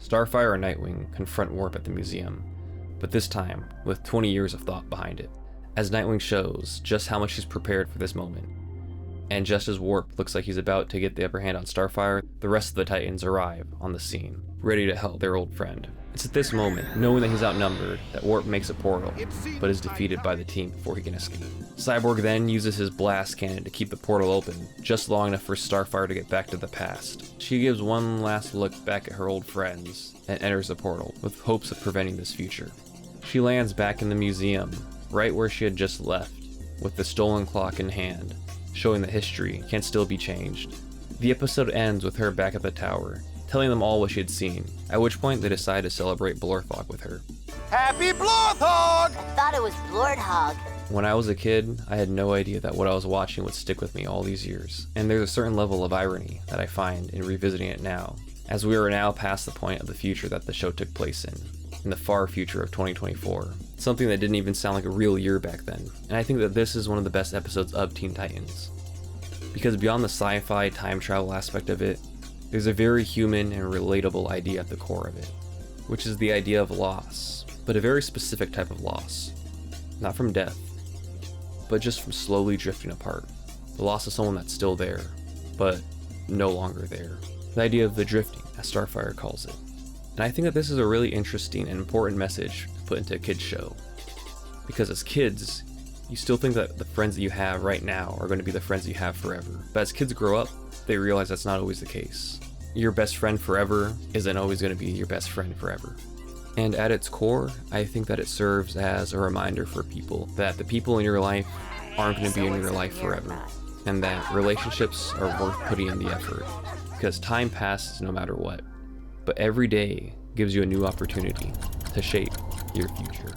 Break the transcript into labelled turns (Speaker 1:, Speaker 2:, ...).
Speaker 1: Starfire and Nightwing confront Warp at the museum, but this time with 20 years of thought behind it, as Nightwing shows just how much he's prepared for this moment. And just as Warp looks like he's about to get the upper hand on Starfire, the rest of the Titans arrive on the scene, ready to help their old friend. It's at this moment, knowing that he's outnumbered, that Warp makes a portal, but is defeated by the team before he can escape. Cyborg then uses his blast cannon to keep the portal open, just long enough for Starfire to get back to the past. She gives one last look back at her old friends, and enters the portal, with hopes of preventing this future. She lands back in the museum, right where she had just left, with the stolen clock in hand, showing that history can still be changed. The episode ends with her back at the tower, telling them all what she had seen, at which point they decide to celebrate Blorthog with her.
Speaker 2: Happy Blorthog!
Speaker 3: I thought it was Blordhog.
Speaker 1: When I was a kid, I had no idea that what I was watching would stick with me all these years, and there's a certain level of irony that I find in revisiting it now, as we are now past the point of the future that the show took place in the far future of 2024, something that didn't even sound like a real year back then, and I think that this is one of the best episodes of Teen Titans. Because beyond the sci-fi time travel aspect of it, there's a very human and relatable idea at the core of it, which is the idea of loss, but a very specific type of loss. Not from death, but just from slowly drifting apart. The loss of someone that's still there, but no longer there. The idea of the drifting, as Starfire calls it. And I think that this is a really interesting and important message to put into a kid's show. Because as kids, you still think that the friends that you have right now are going to be the friends that you have forever. But as kids grow up, they realize that's not always the case. Your best friend forever isn't always going to be your best friend forever. And at its core, I think that it serves as a reminder for people that the people in your life aren't going to be in your life forever. And that relationships are worth putting in the effort. Because time passes no matter what. But every day gives you a new opportunity to shape your future.